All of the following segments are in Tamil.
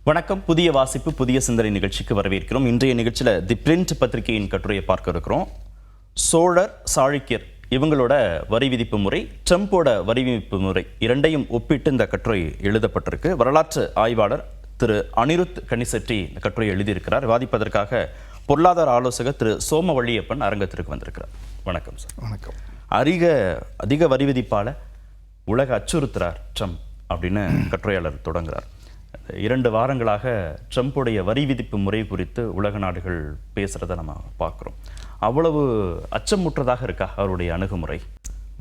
வணக்கம். புதிய வாசிப்பு புதிய சிந்தனை நிகழ்ச்சிக்கு வரவேற்கிறோம். இன்றைய நிகழ்ச்சியில் தி பிரிண்ட் பத்திரிகையின் கட்டுரையை பார்க்க இருக்கிறோம். சோழர், சாளுக்கியர் இவங்களோட வரி விதிப்பு முறை, ட்ரம்போட வரி விதிப்பு முறை இரண்டையும் ஒப்பிட்டு இந்த கட்டுரை எழுதப்பட்டிருக்கு. வரலாற்று ஆய்வாளர் திரு அனிருத் கனிசெட்டி இந்த கட்டுரையை எழுதியிருக்கிறார். விவாதிப்பதற்காக பொருளாதார ஆலோசகர் திரு சோமவள்ளியப்பன் அரங்கத்திற்கு வந்திருக்கிறார். வணக்கம் சார். வணக்கம். அதிக வரி விதிப்பால உலக அச்சுறுத்துறார் ட்ரம்ப் அப்படின்னு கட்டுரையாளர் தொடங்குகிறார். 2 வாரங்களாக ட்ரம்புடைய வரி விதிப்பு முறை குறித்து உலக நாடுகள் பேசுகிறத நம்ம பார்க்குறோம். அவ்வளவு அச்சமுற்றதாக இருக்கா அவருடைய அணுகுமுறை?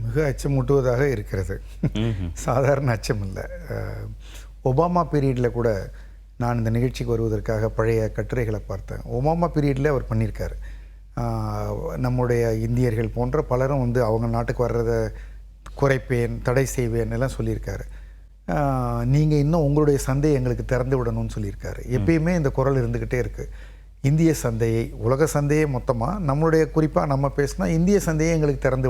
மிக அச்சமூட்டுவதாக இருக்கிறது. சாதாரண அச்சம் இல்லை. ஒபாமா பீரியடில் கூட நான் இந்த நிகழ்ச்சிக்கு வருவதற்காக பழைய கட்டுரைகளை பார்த்தேன். ஒபாமா பீரியடில் அவர் பண்ணியிருக்காரு. நம்முடைய இந்தியர்கள் போன்ற பலரும் அவங்க நாட்டுக்கு வர்றதை குறைப்பேன், தடை செய்வேன் எல்லாம் சொல்லியிருக்காரு. நீங்கள் இன்னும் உங்களுடைய சந்தையை எங்களுக்கு திறந்து விடணும்னு சொல்லியிருக்காரு. எப்பயுமே இந்த குரல் இருந்துக்கிட்டே இருக்குது. இந்திய சந்தையை, உலக சந்தையை மொத்தமாக நம்மளுடைய குறிப்பாக நம்ம பேசினா இந்திய சந்தையை எங்களுக்கு திறந்து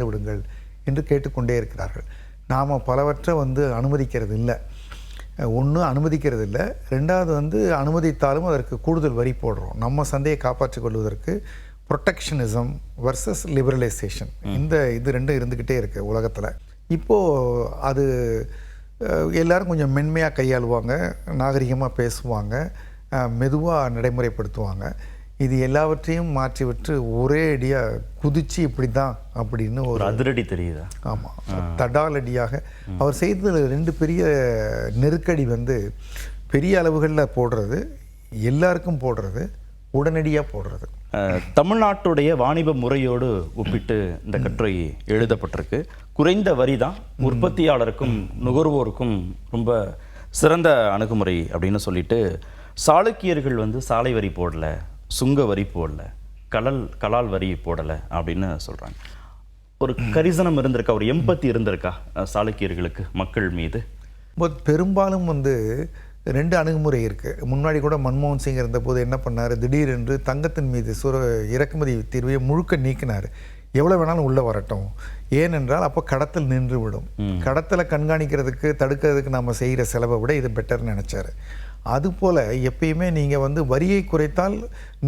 விடுங்கள் என்று கேட்டுக்கொண்டே இருக்கிறார்கள். நாம் பலவற்றை அனுமதிக்கிறது இல்லை. ஒன்று அனுமதிக்கிறது இல்லை, ரெண்டாவது அனுமதித்தாலும் அதற்கு கூடுதல் வரி போடுறோம். நம்ம சந்தையை காப்பாற்றிக் கொள்வதற்கு ப்ரொடெக்ஷனிசம் வர்சஸ் லிபரலைசேஷன், இது ரெண்டும் இருந்துக்கிட்டே இருக்குது உலகத்தில். இப்போது அது எல்லோரும் கொஞ்சம் மென்மையாக கையாளுவாங்க, நாகரிகமாக பேசுவாங்க, மெதுவாக நடைமுறைப்படுத்துவாங்க. இது எல்லாவற்றையும் மாற்றிவிட்டு ஒரே அடியாக குதிச்சு இப்படி தான் அப்படின்னு ஒரு அதிரடி தெரியுதா? ஆமாம், தடாலடியாக அவர் செய்தது 2 பெரிய நெருக்கடி. பெரிய அளவுகளில் போடுறது, எல்லாருக்கும் போடுறது, உடனடியாக போடுறது. தமிழ்நாட்டுடைய வாணிப முறையோடு ஒப்பிட்டு இந்த கட்டுரை எழுதப்பட்டிருக்கு. குறைந்த வரி தான் உற்பத்தியாளருக்கும் நுகர்வோருக்கும் ரொம்ப சிறந்த அணுகுமுறை அப்படின்னு சொல்லிட்டு, சாளுக்கியர்கள் சாலை வரி போடல, சுங்க வரி போடல, கலால் வரி போடலை அப்படின்னு சொல்கிறாங்க. ஒரு கரிசனம் இருந்திருக்கா, ஒரு எம்பத்தி இருந்திருக்கா சாளுக்கியர்களுக்கு மக்கள் மீது? பெரும்பாலும் 2 அணுகுமுறை இருக்குது. முன்னாடி கூட மன்மோகன் சிங் இருந்தபோது என்ன பண்ணார், திடீரென்று தங்கத்தின் மீது இறக்குமதி தீர்வையை முழுக்க நீக்கினார். எவ்வளோ வேணாலும் உள்ளே வரட்டும், ஏனென்றால் அப்போ கடத்தல் நின்று விடும். கடத்தலை கண்காணிக்கிறதுக்கு, தடுக்கிறதுக்கு நம்ம செய்கிற செலவை விட இது பெட்டர்னு நினச்சார். அதுபோல் எப்பயுமே நீங்கள் வரியை குறைத்தால்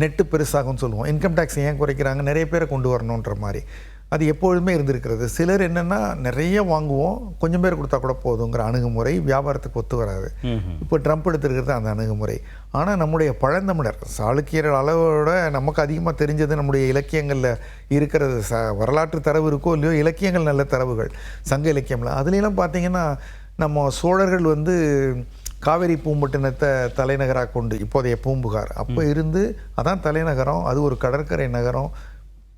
நெட்டு பெருசாகும்னு சொல்லுவோம். இன்கம் டேக்ஸ் ஏன் குறைக்கிறாங்க, நிறைய பேரை கொண்டு வரணுன்ற மாதிரி அது எப்பொழுதுமே இருந்திருக்கிறது. சிலர் என்னென்னா நிறைய வாங்குவோம், கொஞ்சம் பேர் கொடுத்தா கூட போதுங்கிற அணுகுமுறை வியாபாரத்துக்கு ஒத்து வராது. இப்போ ட்ரம்ப் எடுத்துருக்கிறது அந்த அணுகுமுறை. ஆனால் நம்முடைய பழந்தமிழர் சாளுக்கியர் அளவோட நமக்கு அதிகமாக தெரிஞ்சது நம்முடைய இலக்கியங்களில் இருக்கிறது. வரலாற்று தரவு இருக்கோ இல்லையோ, இலக்கியங்கள் நல்ல தரவுகள், சங்க இலக்கியம்ல அதுலாம் பார்த்திங்கன்னா நம்ம சோழர்கள் காவேரி பூம்பட்டினத்தை தலைநகராக கொண்டு, இப்போதைய பூம்புகார் அப்போ இருந்து அதான் தலைநகரம், அது ஒரு கடற்கரை நகரம்,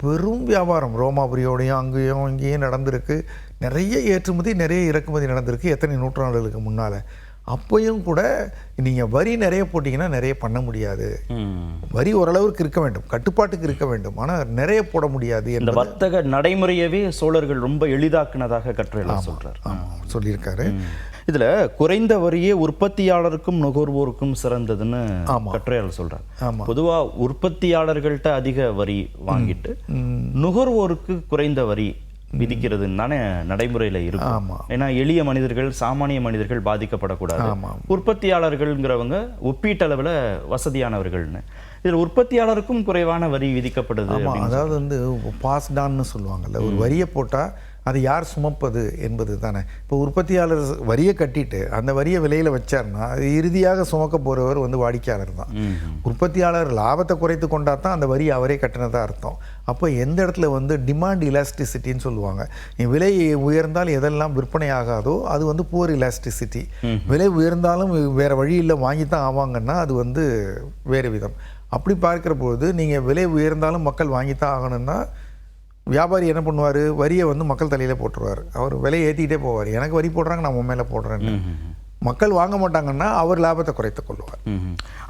பெரும் வியாபாரம் ரோமாபுரியோடையும் அங்கேயும் இங்கேயும் நடந்திருக்கு. நிறைய ஏற்றுமதி, நிறைய இறக்குமதி நடந்திருக்கு எத்தனை நூற்றாண்டுகளுக்கு முன்னால். அப்போயும் கூட நீங்கள் வரி நிறைய போட்டிங்கன்னா நிறைய பண்ண முடியாது. வரி ஓரளவுக்கு இருக்க வேண்டும், கட்டுப்பாட்டுக்கு இருக்க வேண்டும், ஆனால் நிறைய போட முடியாது. இந்த வர்த்தக நடைமுறையவே சோழர்கள் ரொம்ப எளிதாக்குனதாக கட்டுரையில் சொல்கிறார். சொல்லியிருக்காரு. இதில் குறைந்த வரியே உற்பத்தியாளருக்கும் நுகர்வோருக்கும் சிறந்ததுன்னு கட்டுரையாளர் சொல்கிறார். பொதுவாக உற்பத்தியாளர்கள்ட்ட அதிக வரி வாங்கிட்டு நுகர்வோருக்கு குறைந்த வரி விதிக்கிறதுன்னு தானே நடைமுறையில் இருக்கும். ஏன்னா எளிய மனிதர்கள், சாமானிய மனிதர்கள் பாதிக்கப்படக்கூடாது. உற்பத்தியாளர்கள்ங்கிறவங்க ஒப்பீட்டளவில் வசதியானவர்கள்னு. இதில் உற்பத்தியாளருக்கும் குறைவான வரி விதிக்கப்படுது. அதாவது பாஸ்டான்னு சொல்லுவாங்கல்ல, ஒரு வரியை போட்டால் அது யார் சுமப்பது என்பது தானே. இப்போ உற்பத்தியாளர் வரியை கட்டிட்டு அந்த வரியை விலையில் வச்சார்னா அது இறுதியாக சுமக்க போகிறவர் வாடிக்கையாளர் தான். உற்பத்தியாளர் லாபத்தை குறைத்து கொண்டா தான் அந்த வரி அவரே கட்டினதாக அர்த்தம். அப்போ எந்த இடத்துல டிமாண்ட் இலாஸ்டிசிட்டின்னு சொல்லுவாங்க. விலை உயர்ந்தால் எதெல்லாம் விற்பனை ஆகாதோ அது புவர் இலாஸ்டிசிட்டி. விலை உயர்ந்தாலும் வேறு வழி இல்லை, வாங்கி தான் ஆவாங்கன்னா அது வேறு விதம். அப்படி பார்க்குற பொழுது நீங்கள் விலை உயர்ந்தாலும் மக்கள் வாங்கித்தான் ஆகணும்னா வியாபாரி என்ன பண்ணுவார், வரியை மக்கள் தலையில் போட்டுருவார். அவர் விலையை ஏற்றிக்கிட்டே போவார். எனக்கு வரி போடுறாங்க, நான் உன் மேலே போடுறேன்னு. மக்கள் வாங்க மாட்டாங்கன்னா அவர் லாபத்தை குறைத்து கொள்வார்.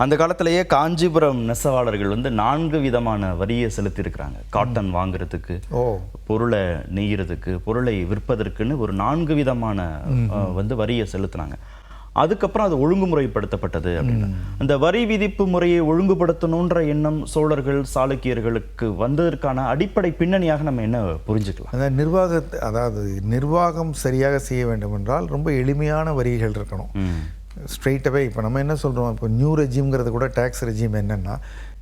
அந்த காலத்திலேயே காஞ்சிபுரம் நெசவாளர்கள் 4 விதமான வரியை செலுத்தியிருக்கிறாங்க. காட்டன் வாங்குறதுக்கு, பொருளை நெய்யறதுக்கு, பொருளை விற்பதற்குன்னு ஒரு 4 விதமான வரியை செலுத்தினாங்க. அதுக்கப்புறம் அது ஒழுங்குமுறைப்படுத்தப்பட்டது அப்படின்னு. அந்த வரி விதிப்பு முறையை ஒழுங்குபடுத்தணுன்ற எண்ணம் சோழர்கள், சாளுக்கியர்களுக்கு வந்ததற்கான அடிப்படை பின்னணியாக நம்ம என்ன புரிஞ்சுக்கலாம்? அதாவது நிர்வாகம் சரியாக செய்ய வேண்டும் என்றால் ரொம்ப எளிமையான வரிகள் இருக்கணும். ஸ்ட்ரெயிட்டாகவே இப்போ நம்ம என்ன சொல்கிறோம், இப்போ நியூ ரெஜிம்ங்கிறது கூட டேக்ஸ் ரெஜிம் என்னென்னா,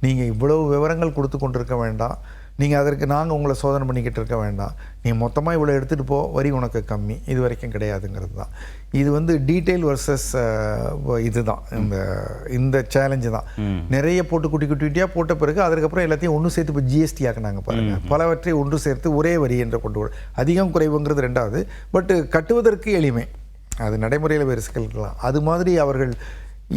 நீங்கள் இவ்வளவு விவரங்கள் கொடுத்து கொண்டிருக்க வேண்டாம், நீங்கள் அதற்கு நாங்கள் உங்களை சோதனை பண்ணிக்கிட்டு இருக்க வேண்டாம், நீங்கள் மொத்தமாக இவ்வளோ எடுத்துகிட்டு போ, வரி உனக்கு கம்மி, இது வரைக்கும் கிடையாதுங்கிறது தான். இது வந்து டீட்டெயில் வர்சஸ் இது தான் இந்த சேலஞ்சு தான். நிறைய போட்டு குட்டி குட்டியாக போட்ட பிறகு அதுக்கப்புறம் எல்லாத்தையும் ஒன்று சேர்த்து இப்போ ஜிஎஸ்டி ஆக்கினாங்க பாருங்கள். பலவற்றை ஒன்று சேர்த்து ஒரே வரி என்று கொண்டு அதிகம் குறைவுங்கிறது ரெண்டாவது. பட்டு கட்டுவதற்கு எளிமை, அது நடைமுறையில் வேறு சிக்கல்களாம். அது மாதிரி அவர்கள்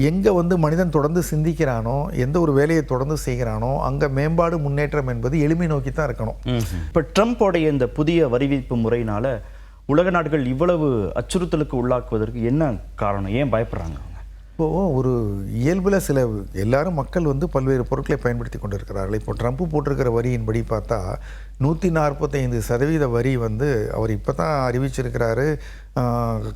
எங்கே வந்து மனிதன் தொடர்ந்து சிந்திக்கிறானோ, எந்த ஒரு வேலையை தொடர்ந்து செய்கிறானோ, அங்கே மேம்பாடு முன்னேற்றம் என்பது எளிமை நோக்கி தான் இருக்கணும். இப்போ ட்ரம்ப்போடைய இந்த புதிய வரி விதிப்பு முறையினால உலக நாடுகள் இவ்வளவு அச்சுறுத்தலுக்கு உள்ளாக்குவதற்கு என்ன காரணம்? ஏன் பயப்படுறாங்க? இப்போது ஒரு இயல்பில் எல்லாரும் மக்கள் வந்து பல்வேறு பொருட்களை பயன்படுத்தி கொண்டு இருக்கிறார்கள். இப்போ ட்ரம்ப் போட்டிருக்கிற வரியின்படி பார்த்தா 145% வரி வந்து அவர் இப்போ தான் அறிவிச்சிருக்கிறாரு.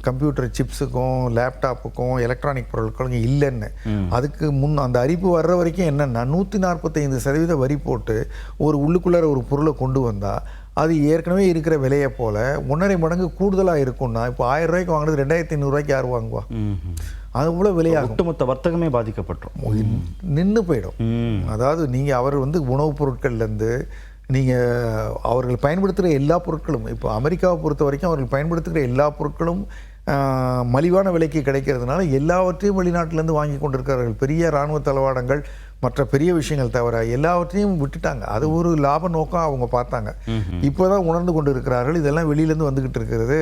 கம்ப்யூட்டர் சிப்ஸுக்கும் லேப்டாப்புக்கும் எலக்ட்ரானிக் பொருட்களுக்கும் இல்லைன்னு. அதுக்கு அந்த அறிவிப்பு வர்ற வரைக்கும் என்னென்னா 145% வரி போட்டு ஒரு உள்ளுக்குள்ளார ஒரு பொருளை கொண்டு வந்தால் அது ஏற்கனவே இருக்கிற விலையை போல் 1.5 மடங்கு கூடுதலாக இருக்கும்னா, இப்போ 1000 ரூபாய்க்கு வாங்கினது 2500 யார் வாங்குவா? அது கூட விலையாகும். ஒட்டுமொத்த வர்த்தகமே பாதிக்கப்பட்டுரும், நின்று போயிடும். அதாவது நீங்கள் அவர் வந்து உணவுப் பொருட்கள்லேருந்து நீங்கள் அவர்கள் பயன்படுத்துகிற எல்லா பொருட்களும், இப்போ அமெரிக்காவை பொறுத்த வரைக்கும் அவர்கள் பயன்படுத்துகிற எல்லா பொருட்களும் மலிவான விலைக்கு கிடைக்கிறதுனால எல்லாவற்றையும் வெளிநாட்டிலேருந்து வாங்கி கொண்டிருக்கிறார்கள். பெரிய இராணுவ தளவாடங்கள் மற்ற பெரிய விஷயங்கள் தவிர எல்லாவற்றையும் விட்டுட்டாங்க. அது ஒரு லாப நோக்கம் அவங்க பார்த்தாங்க. இப்போ தான் உணர்ந்து கொண்டு இருக்கிறார்கள், இதெல்லாம் வெளியிலேருந்து வந்துக்கிட்டு இருக்கிறது,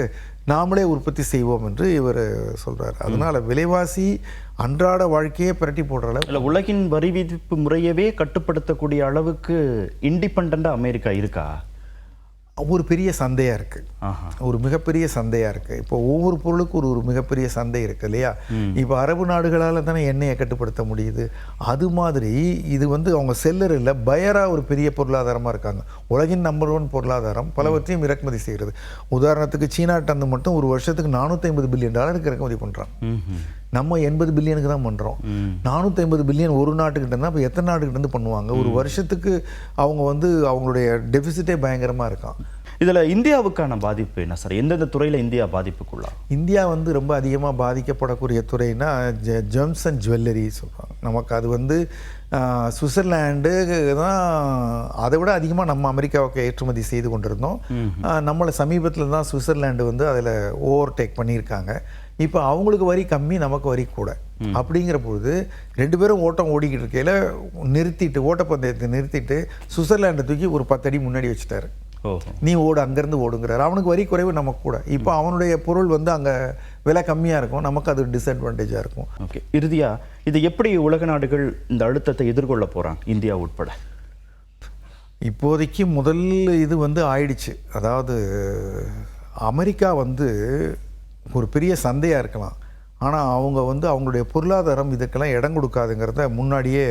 நாமளே உற்பத்தி செய்வோம் என்று இவர் சொல்கிறார். அதனால் விலைவாசி அன்றாட வாழ்க்கையே பிரட்டி போடுற இல்லை, உலகின் வரி விதிப்பு முறையவே கட்டுப்படுத்தக்கூடிய அளவுக்கு இண்டிபெண்ட்டாக அமெரிக்கா இருக்கா? ஒரு பெரிய சந்தையாக இருக்குது, ஒரு மிகப்பெரிய சந்தையாக இருக்குது. இப்போ ஒவ்வொரு பொருளுக்கும் ஒரு மிகப்பெரிய சந்தை இருக்குது இல்லையா? இப்போ அரபு நாடுகளால் தானே எண்ணெயை கட்டுப்படுத்த முடியுது. அது மாதிரி இது வந்து அவங்க செல்லர் இல்லை, பயராக ஒரு பெரிய பொருளாதாரமாக இருக்காங்க. உலகின் நம்பர் 1 பொருளாதாரம், பலவற்றையும் இறக்குமதி செய்கிறது. உதாரணத்துக்கு சீனாட்டந்து மட்டும் ஒரு வருஷத்துக்கு $450 பில்லியன் இறக்குமதி பண்ணுறாங்க. நம்ம 80 பில்லியனுக்கு தான் பண்ணுறோம். 450 பில்லியன் ஒரு நாட்டுக்கிட்ட இருந்தால் இப்போ எத்தனை நாட்டுக்கிட்ட பண்ணுவாங்க? ஒரு வருஷத்துக்கு அவங்க வந்து அவங்களுடைய டெபிசிட்டே பயங்கரமாக இருக்கான். இதில் இந்தியாவுக்கான பாதிப்பு என்ன சார்? எந்தெந்த துறையில் இந்தியா பாதிப்புக்குள்ளா? இந்தியா வந்து ரொம்ப அதிகமாக பாதிக்கப்படக்கூடிய துறைனா ஜெம்ஸ் அண்ட் ஜுவல்லரி சொல்கிறாங்க. நமக்கு அது வந்து சுவிட்சர்லாண்டு தான் அதை விட அதிகமாக நம்ம அமெரிக்காவுக்கு ஏற்றுமதி செய்து கொண்டிருந்தோம். நம்மளை சமீபத்தில் தான் சுவிட்சர்லாண்டு வந்து அதில் ஓவர்டேக் பண்ணியிருக்காங்க. இப்போ அவங்களுக்கு வரி கம்மி, நமக்கு வரி கூட. அப்படிங்கிற பொழுது 2 பேரும் ஓட்டம் ஓடிக்கிட்டு இருக்கையில் நிறுத்திட்டு, ஓட்டப்பந்தயத்தை நிறுத்திட்டு சுவிட்சர்லாண்டை தூக்கி ஒரு 10 அடி முன்னாடி வச்சுட்டாரு. நீ ஓடு, அங்கேருந்து ஓடுங்கிறார். அவனுக்கு வரி குறைவு, நமக்கு கூட. இப்போ அவனுடைய பொருள் வந்து அங்கே விலை கம்மியாக இருக்கும், நமக்கு அது டிஸ்அட்வான்டேஜாக இருக்கும். ஓகே, இறுதியாக இது எப்படி உலக நாடுகள் இந்த அழுத்தத்தை எதிர்கொள்ள போகிறாங்க, இந்தியா உட்பட? இப்போதைக்கு முதல் இது வந்து ஆயிடுச்சு. அதாவது அமெரிக்கா வந்து ஒரு பெரிய சந்தையாக இருக்கலாம், ஆனால் அவங்க வந்து அவங்களுடைய பொருளாதாரம் இதுக்கெல்லாம் இடம் கொடுக்காதுங்கிறத முன்னாடியே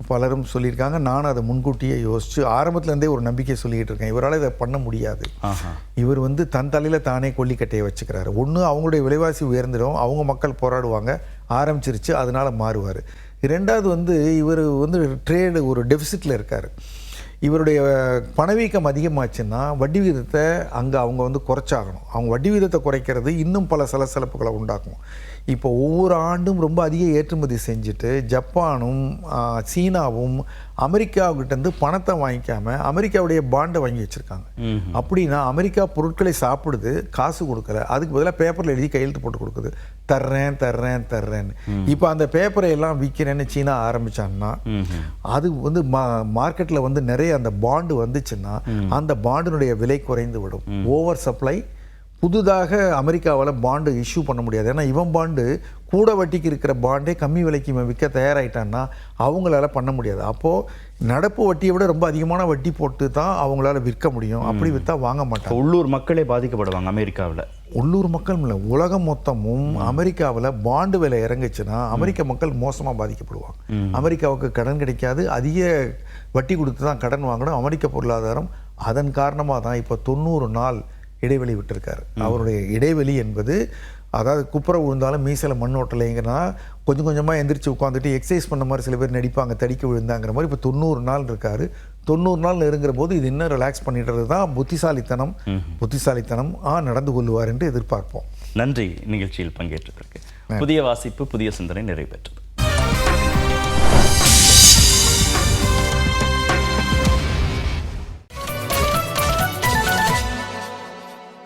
பலரும் சொல்லியிருக்காங்க. நானும் அதை முன்கூட்டியே யோசித்து ஆரம்பத்துலேருந்தே ஒரு நம்பிக்கை சொல்லிக்கிட்டு இருக்கேன். இவரால் இதை பண்ண முடியாது. இவர் வந்து தன் தலையில் தானே கொல்லிக்கட்டையை வச்சுக்கிறாரு. ஒன்று அவங்களுடைய விலைவாசி உயர்ந்துடும், அவங்க மக்கள் போராடுவாங்க, ஆரம்பிச்சிருச்சு, அதனால் மாறுவார். ரெண்டாவது வந்து இவர் வந்து ட்ரேடு ஒரு டெபிசிட்டில் இருக்கார். இவருடைய பணவீக்கம் அதிகமாச்சுன்னா வட்டி வீதத்தை அங்கே அவங்க வந்து குறைச்சாகணும். அவங்க வட்டி வீதத்தை குறைக்கிறது இன்னும் பல சலசலப்புகளை உண்டாக்கும். இப்போ ஒவ்வொரு ஆண்டும் ரொம்ப அதிக ஏற்றுமதி செஞ்சுட்டு ஜப்பானும் சீனாவும் அமெரிக்காவுக்கிட்டேருந்து பணத்தை வாங்கிக்காமல் அமெரிக்காவுடைய பாண்டை வாங்கி வச்சுருக்காங்க. அப்படின்னா அமெரிக்கா பொருட்களை சாப்பிடுது, காசு கொடுக்கல, அதுக்கு பதிலாக பேப்பரில் எழுதி கையெழுத்து போட்டு கொடுக்குது, தர்றேன் தர்றேன் தர்றேன்னு. இப்போ அந்த பேப்பரை எல்லாம் விற்கிறேன்னு சீனா ஆரம்பித்தான்னா அது வந்து மார்க்கெட்டில் வந்து நிறைய அந்த பாண்டு வந்துச்சுன்னா அந்த பாண்டினுடைய விலை குறைந்து விடும். Over supply. புதுதாக அமெரிக்காவால் பாண்டு இஷ்யூ பண்ண முடியாது. ஏன்னா இவன் பாண்டு கூட வட்டிக்கு இருக்கிற பாண்டே கம்மி விலைக்கு இவன் விற்க தயாராகிட்டான்னா அவங்களால பண்ண முடியாது. அப்போது நடப்பு வட்டியை விட ரொம்ப அதிகமான வட்டி போட்டு தான் அவங்களால விற்க முடியும். அப்படி விற்றா வாங்க மாட்டாங்க. உள்ளூர் மக்களே பாதிக்கப்படுவாங்க அமெரிக்காவில். உள்ளூர் மக்கள் இல்லை, உலகம் மொத்தமும் அமெரிக்காவில் பாண்டு விலை இறங்குச்சுன்னா அமெரிக்க மக்கள் மோசமாக பாதிக்கப்படுவாங்க. அமெரிக்காவுக்கு கடன் கிடைக்காது, அதிக வட்டி கொடுத்து தான் கடன் வாங்கணும். அமெரிக்க பொருளாதாரம் அதன் காரணமாக தான் இப்போ 90 நாள் இடைவெளி விட்டுருக்காரு. அவருடைய இடைவெளி என்பது அதாவது குப்புற விழுந்தாலும் மீசையில் மண் ஓட்டலைங்கன்னா கொஞ்சம் கொஞ்சமாக எந்திரிச்சு உட்காந்துட்டு எக்ஸசைஸ் பண்ண மாதிரி சில பேர் நடிப்பாங்க, தடிக்க விழுந்தாங்கிற மாதிரி. இப்போ 90 நாள் இருக்காரு. 90 நாள் நெருங்குற போது இது இன்னும் ரிலாக்ஸ் பண்ணிடுறது தான் புத்திசாலித்தனம் நடந்து கொள்வார் என்று எதிர்பார்ப்போம். நன்றி நிகழ்ச்சியில் பங்கேற்றதற்கு. புதிய வாசிப்பு புதிய சிந்தனை நிறைவு பெற்றது.